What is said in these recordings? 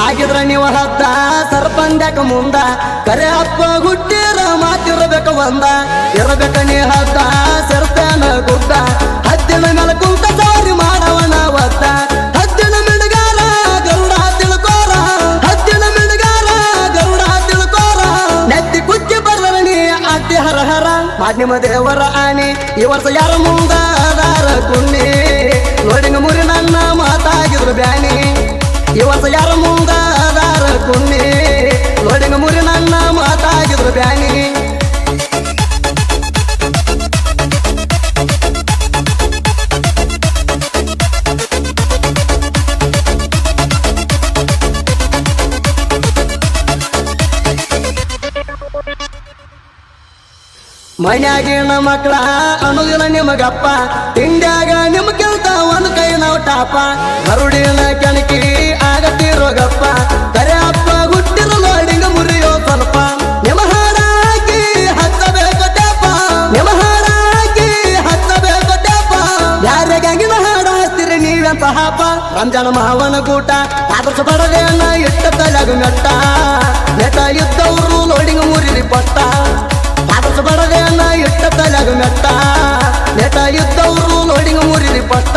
ಆಗಿದ್ರ ನೀವು ಹದ್ದ ಸರ್ಪಂದ್ಯಾಕ ಮುಂದ ಕರೆ ಅಪ್ಪ ಹುಟ್ಟಿರ ಮಾತಿರ್ಬೇಕ ಒಂದ ಇರಬೇಕ ನೀ ಹದ್ದ ಸರ್ಪನ ಗುದ್ದ ಹದ್ದಿನ ಮೇಲೆ ಕುಂತ ಸಾರಿ ಮಾಡವನ ಒದ್ದ ಹದ್ದಿನ ಮಿಣಗಾರ ಗರುಡ ತಿಳ್ಕೋರ ಹದ್ದಿನ ಮಿಣಗಾರ ಗರುಡ ತಿಳ್ಕೋರ ನೆತ್ತಿ ಕುಚ್ಚಿ ಬರ್ರ ನೀ ಅತ್ತಿ ಹರ ಹರ ಮಾಧ್ಯಮ ದೇವರ ಆನಿ ಈ ವರ್ಷ ಯಾರ ಮುಂದ ಅದಾರ ಕುನ್ನಿ ನೋಡಿಂಗ ಮುರಿ ನನ್ನ ಮಾತಾಗಿದ್ರು ಬ್ಯಾನಿ ಈ ವರ್ಷ ಯಾರ ಮುಂದ ಅದಾರ ಕುನ್ನಿ ನೋಡಿಂಗ ಮುರಿ ನನ್ನ ಮಾತಾಗಿದ್ರು ಬ್ಯಾನಿ ಮನ್ಯಾಗಿನ ಮಕ್ಕಳ ಅನ್ನೋದಿಲ್ಲ ನಿಮಗಪ್ಪ ತಿಂಡ್ಯಾಗ ನಿಮ್ ಕೆಲ್ತ ಒಂದ್ ಕೈ ನಾವು ಟಾಪ ಗರುಡಿನ ಕೆಣಕಿ ಆಗತ್ತಿರೋಗಪ್ಪ ಕರೆ ಅಪ್ಪ ಹುಟ್ಟಿರೋ ನೋಡಿಂಗ ಮುರಿಯೋ ಸ್ವಲ್ಪ ನಿಮ್ಮ ಹಾಡಾಕಿ ಹಚ್ಚಬೇಕು ಟೇಪ ನಿಮ್ಮ ಹಾಡಾಕಿ ಹಚ್ಚಬೇಕು ಟೇಪ ಯಾರ ಗ್ಯಾಂಗಿನ ಹಾಡ ಹಚ್ತೀರಿ ನೀವೆಂತ ಹಾಪ ರಂಜಾನ ಮಾವನ ಕೂಟ ಆದರ್ಶ ಬಡದೇನ ಇಟ್ಟ ತಲೆಗ ಮೆಟ್ಟ ನೆಟ ಇದ್ದವರು ಲೋಡಿಂಗ ಮುರಿರಿ ಪಟ್ಟ ಆದರ್ಶ ಬಡದೇನ ಇಟ್ಟ ತಲೆಗ ಮೆಟ್ಟ ನೆಟ ಇದ್ದವರು ಲೋಡಿಂಗ ಮುರಿರಿ ಪಟ್ಟ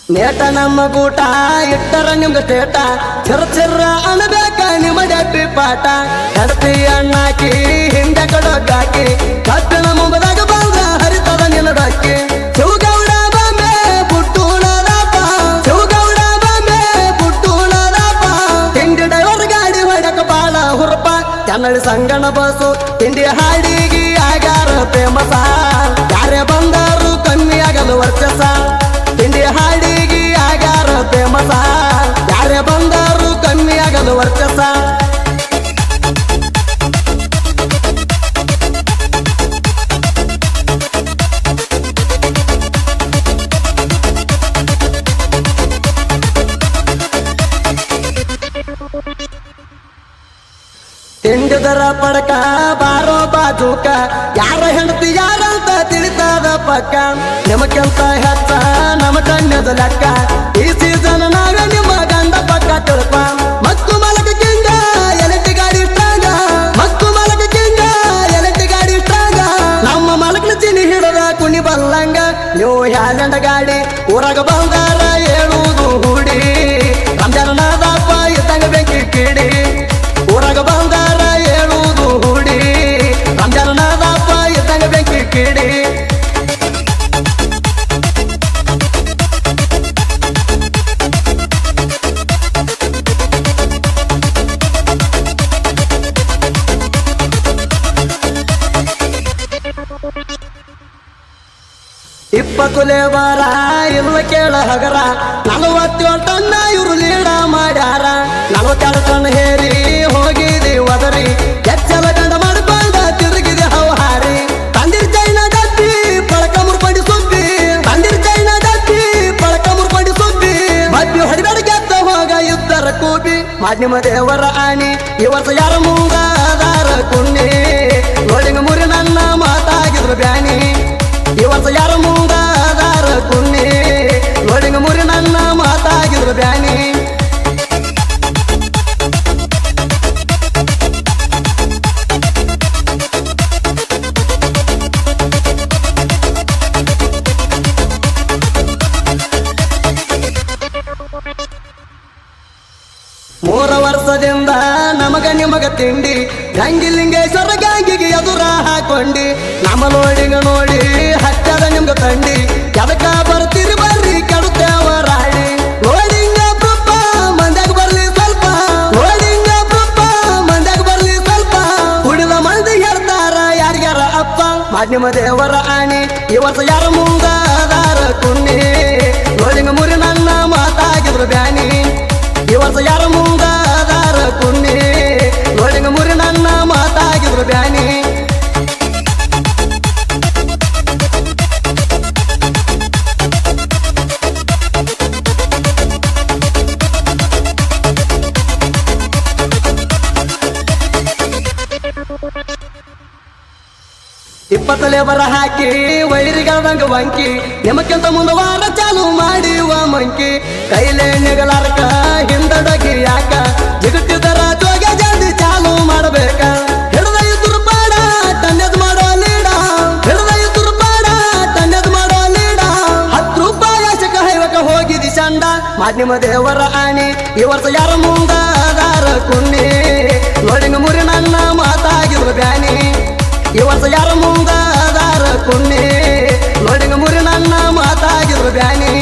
ನೇಟ ನಮ್ಮ ಗೂಟ ಇಟ್ಟರ ನಿಮ್ಗ ತೇಟ ಚಿರ ಅಣಬೇಕ ನಿಮ್ಮ ಡೆಬ್ಬಿ ಪಾಟ ಹೆಡತಿ ಅಣ್ಣಾಕಿ ಹಿಂದೆ ಕಡೊಗ್ಗಾಕಿ ಕತ್ತಿನ ಮುಂಬದಾಗ ಬಂದ ಹರಿತದ ನಿನ್ನಡಕ್ಕಿ ಶಿವಗೌಡ ಬಾಂಬೆ ಬುಟ್ಟುಣದಪ್ಪ ಶಿವಗೌಡ ಬಾಂಬೆ ಬುಟ್ಟುಣದಪ್ಪ ತಿಂಡಿ ಡ್ರೈವರ್ ಗಾಡಿ ಹೊಡಕ ಬಾಳ ಹುರುಪ ಕನ್ನಡಿ ಸಂಗಣ ಬಸ್ಸು ತಿಂಡಿ ಹಾಡಿಗಿ ಆಗ್ಯಾರ ಫೇಮಸ ಯಾರೇ ಬಂದರು ಕಮ್ಮಿ ಆಗಲು ವರ್ಚಸ ತಿಂಡಿ ಹಾಡಿಗಿ ಆಗ್ಯಾರ ಫೇಮಸ ಯಾರೇ ಬಂದರು ಕಮ್ಮಿ ಆಗಲು ವರ್ಚಸ ತಿಂಡಿದರ ಪಡಕ ಬಾರೋ ಬಾಜೂಕ ಯಾರ ಹೆಂಡತಿ ಯಾರಂತ ತಿಳಿತದ ಪಕ್ಕ ನಿಮಗೆಂತ ಹೆಚ್ಚ ನಮ್ಮ ಕಣ್ಯದ ಲೆಕ್ಕ ಈ ಸೀಸನ್ ನಾವೇ ನಿಮ್ಮ ಗಂಡ ಪಕ್ಕ ತಿಳ್ಪ ಮಕ್ಕು ಮಲಕ ಕಿಂಗ ಎಲೆಟಿ ಗಾಡಿ ಸ್ಟ್ರಾಂಗ ಮಕ್ಕು ಮಲಕ ಕಿಂಗ ಎಲೆಟಿ ಗಾಡಿ ಸ್ಟ್ರಾಂಗ ನಮ್ಮ ಮಲಕನ ಚಿನಿ ಹಿಡದ ಕುಣಿ ಬಲ್ಲಂಗ ನೀವು ಹ್ಯಾಲೆಂಡ ಗಾಡಿ ಊರಾಗ ಬಂದಾರ ಹೇಳುವುದು ಹೂಡಿ ರಂಜಾನದಪ್ಪ ಇದ್ದಂಗ ಬೆಂಕಿ ಕಿಡಿ ಊರಾಗ ಬಂದಾರ ಹೇಳುವುದು ಹೂಡಿ ರಂಜಾನದಪ್ಪ ಇದ್ದಂಗ ಬೆಂಕಿ ಕಿಡಿ ಇಪ್ಪತ್ತುಲೆ ವಾರ ಇಲ್ಲ ಕೇಳ ಹಗರ 47 ಟನ್ನ ಇವರು ಲೀಡ ಮಾಡ್ಯಾರ 42 ಟನ್ ಹೇರಿ ಹೋಗಿದಿ ಒದರಿ ಎಚ್ಚಲ ಗಂಡ ಮಾಡ್ಕೊಂಡ ತಿರುಗಿದೆ ಹೌಹಾರಿ ತಂದಿರ್ ಚೈನ ಡಬ್ಬಿ ಪಳಕ ಮುರ್ಕೊಂಡಿ ಸುದ್ದಿ ತಂದಿರ್ ಚೈನ ಡಬ್ಬಿ ಪಳಕ ಮುರ್ಕೊಂಡಿ ಸುದ್ದಿ ಮದ್ದಿ ಹೊಡಿಬೇಡ ಗೆದ್ದ ಹೋಗ ಇದ್ದರ ಕೂಬಿ ಮಾಧ್ಯಮ ದೇವರ ಆನಿ ಈ ವರ್ಷ ಯಾರ ಮುಂದ ಅದಾರ ಕುನ್ನಿ ನೋಡಿಂಗ ಮುರಿ ನನ್ನ ಮಾತಾಗಿದ್ರು ಬ್ಯಾನಿ ಈ ವರ್ಷ ಯಾರ ಮುಂದ ಅದಾರ ಕುನ್ನಿ ನೋಡಿಂಗ ಮುರಿ ನನ್ನ ಮಾತಾಗಿದ್ರು ಬ್ಯಾನಿ ಮೂರು ವರ್ಷದಿಂದ ನಮಗ ನಿಮಗ ತಿಂಡಿ ಗಂಗಿಲಿಂಗೇಶ್ವರ ಗಾಂಗಿಗೆ ಎದುರ ಹಾಕೊಂಡಿ ನಮ್ಮ ಲೋಡಿಂಗ ನೋಡಿ ಹಚ್ಚದ ನಿಮ್ಗ ತಂಡಿ ಎದಕ್ಕ ಬರ್ತೀರಿ ಬರ್ರಿ ಕೆಡುತ್ತೇವರಾಡಿ ಲೋಡಿಂಗ ಪಪ್ಪ ಮಂದ್ಯಾಗ ಬರ್ಲಿ ಸ್ವಲ್ಪ ಲೋಡಿಂಗ ಪಪ್ಪ ಮಂದ್ಯಾಗ ಬರ್ಲಿ ಸ್ವಲ್ಪ ಕುಡಿದ ಮಂದಿ ಹೇಳ್ತಾರ ಯಾರ್ಯಾರ ಅಪ್ಪ ಮಾಧ್ಯಮ ದೇವರ ಆನಿ ಈ ವರ್ಷ ಯಾರ ಮುಂದ ಅದಾರ ಕುನ್ನಿ ಲೋಡಿಂಗ ಮುರಿ ನನ್ನ ಮಾತಾಗಿದ್ರು ಬ್ಯಾನಿ ಈ ವರ್ಷ ಯಾರ ಮುಂದ ಅದಾರ ಕುನ್ನಿ ನೋಡಿಂಗ ಮುರಿ ನನ್ನ ಮಾತಾಗಿದ್ರು ಬ್ಯಾನಿ 20 ಲೇಬರ್ ಹಾಕಿ ವೈರಿಗಳದಂಗ ವಂಕಿ ನಿಮಕ್ಕಿಂತ ಮುಂದವಾರ ಚಾಲು ಮಾಡಿವ ಮಂಕಿ ಕೈಲೇ ನಿಗಲಾರಕ ಹಿಂದಡಗಿ ಯಾಕ ಜಿಗಟ್ಟಿದರ ಜೋಗೆ ಜಲ್ದಿ ಚಾಲು ಮಾಡಬೇಕ ಹಿಡ್ದ ಇದ್ರು ಪಾಡ ತನ್ನದ್ ಮಾಡೋ ಲೀಡ ಹಿಡ್ದ ಇದ್ರು ಪಾಡ ತನ್ನದ್ ಮಾಡೋ ಲೀಡ 10 ರೂಪಾಯಿ ಆಶಕ ಹೈವಕ ಹೋಗಿದಿ ಚಂಡ ಮಾಡ್ ನಿಮ್ಮ ದೇವರ ಆಣಿ ಈ ವರ್ಷ ಯಾರ ಮುಂದ ಅದಾರ ಕುನ್ನಿ ನೋಡಿಂಗ ಮುರಿ ನನ್ನ ಮಾತಾಗಿದ್ರು ಬ್ಯಾನಿ ಈ ವರ್ಷ ಯಾರ ಮುಂದ ಅದಾರ ಕುನ್ನಿ ನೋಡಿಂಗ ಮುರಿ ನನ್ನ ಮಾತಾಗಿದ್ರು ಬ್ಯಾನಿ